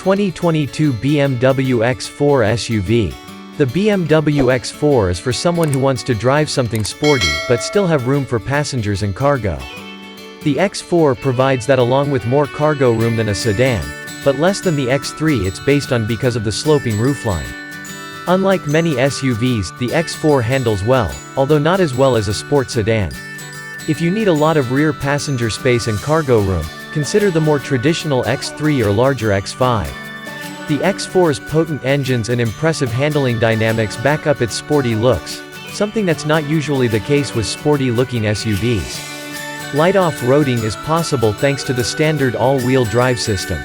2022 BMW X4 SUV. The BMW X4 is for someone who wants to drive something sporty but still have room for passengers and cargo. The X4 provides that along with more cargo room than a sedan, but less than the X3 it's based on because of the sloping roofline. Unlike many SUVs, the X4 handles well, although not as well as a sport sedan. If you need a lot of rear passenger space and cargo room, consider the more traditional X3 or larger X5. The X4's potent engines and impressive handling dynamics back up its sporty looks, something that's not usually the case with sporty-looking SUVs. Light off-roading is possible thanks to the standard all-wheel drive system.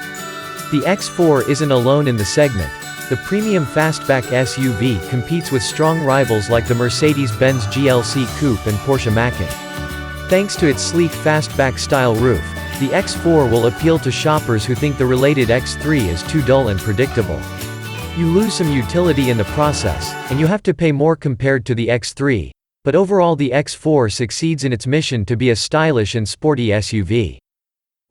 The X4 isn't alone in the segment. The premium fastback SUV competes with strong rivals like the Mercedes-Benz GLC Coupe and Porsche Macan. Thanks to its sleek fastback-style roof, the X4 will appeal to shoppers who think the related X3 is too dull and predictable. You lose some utility in the process, and you have to pay more compared to the X3, but overall the X4 succeeds in its mission to be a stylish and sporty SUV.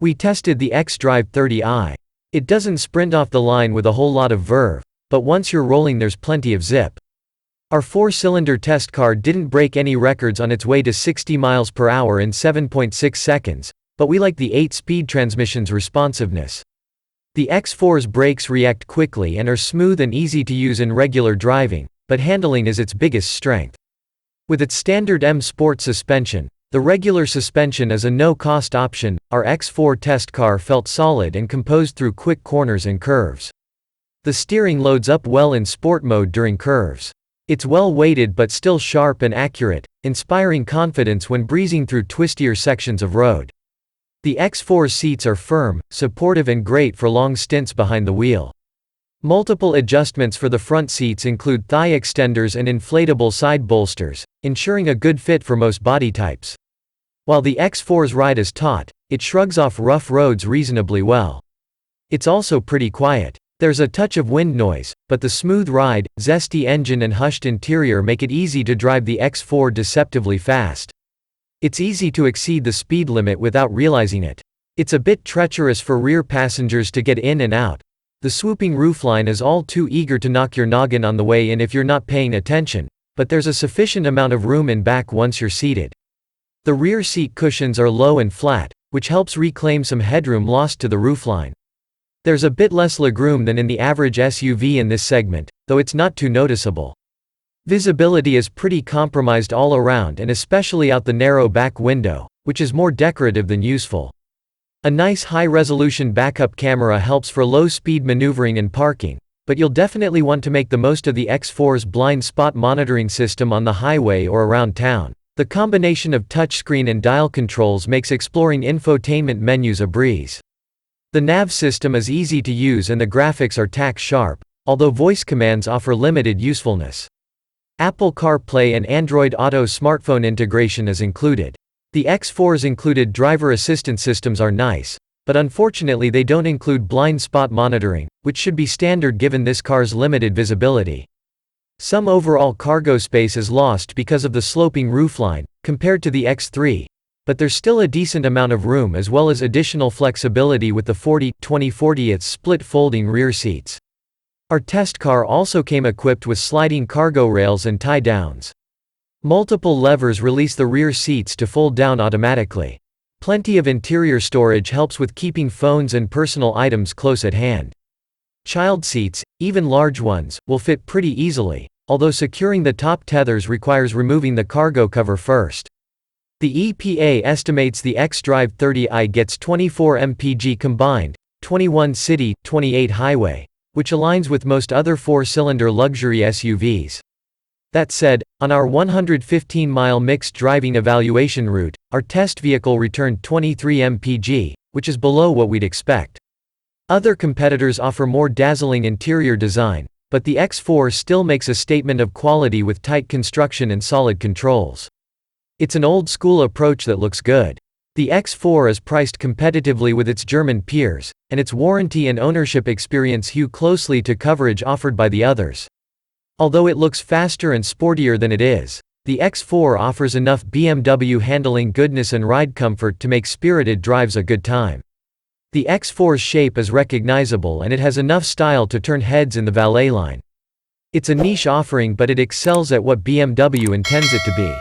We tested the xDrive 30i. It doesn't sprint off the line with a whole lot of verve, but once you're rolling there's plenty of zip. Our 4-cylinder test car didn't break any records on its way to 60 miles per hour in 7.6 seconds, but we like the 8-speed transmission's responsiveness. The X4's brakes react quickly and are smooth and easy to use in regular driving, but handling is its biggest strength. With its standard M Sport suspension, the regular suspension is a no-cost option. Our X4 test car felt solid and composed through quick corners and curves. The steering loads up well in sport mode during curves. It's well-weighted but still sharp and accurate, inspiring confidence when breezing through twistier sections of road. The X4's seats are firm, supportive and great for long stints behind the wheel. Multiple adjustments for the front seats include thigh extenders and inflatable side bolsters, ensuring a good fit for most body types. While the X4's ride is taut, it shrugs off rough roads reasonably well. It's also pretty quiet. There's a touch of wind noise, but the smooth ride, zesty engine and hushed interior make it easy to drive the X4 deceptively fast. It's easy to exceed the speed limit without realizing it. It's a bit treacherous for rear passengers to get in and out. The swooping roofline is all too eager to knock your noggin on the way in if you're not paying attention, but there's a sufficient amount of room in back once you're seated. The rear seat cushions are low and flat, which helps reclaim some headroom lost to the roofline. There's a bit less legroom than in the average SUV in this segment, though it's not too noticeable. Visibility is pretty compromised all around and especially out the narrow back window, which is more decorative than useful. A nice high-resolution backup camera helps for low-speed maneuvering and parking, but you'll definitely want to make the most of the X4's blind spot monitoring system on the highway or around town. The combination of touchscreen and dial controls makes exploring infotainment menus a breeze. The nav system is easy to use and the graphics are tack-sharp, although voice commands offer limited usefulness. Apple CarPlay and Android Auto smartphone integration is included. The X4's included driver assistance systems are nice, but unfortunately they don't include blind spot monitoring, which should be standard given this car's limited visibility. Some overall cargo space is lost because of the sloping roofline, compared to the X3, but there's still a decent amount of room as well as additional flexibility with the 40/20/40 split folding rear seats. Our test car also came equipped with sliding cargo rails and tie-downs. Multiple levers release the rear seats to fold down automatically. Plenty of interior storage helps with keeping phones and personal items close at hand. Child seats, even large ones, will fit pretty easily, although securing the top tethers requires removing the cargo cover first. The EPA estimates the xDrive 30i gets 24 mpg combined, 21 city, 28 highway, which aligns with most other 4-cylinder luxury SUVs. That said, on our 115-mile mixed driving evaluation route, our test vehicle returned 23 mpg, which is below what we'd expect. Other competitors offer more dazzling interior design, but the X4 still makes a statement of quality with tight construction and solid controls. It's an old-school approach that looks good. The X4 is priced competitively with its German peers, and its warranty and ownership experience hew closely to coverage offered by the others. Although it looks faster and sportier than it is, the X4 offers enough BMW handling goodness and ride comfort to make spirited drives a good time. The X4's shape is recognizable and it has enough style to turn heads in the valet line. It's a niche offering, but it excels at what BMW intends it to be.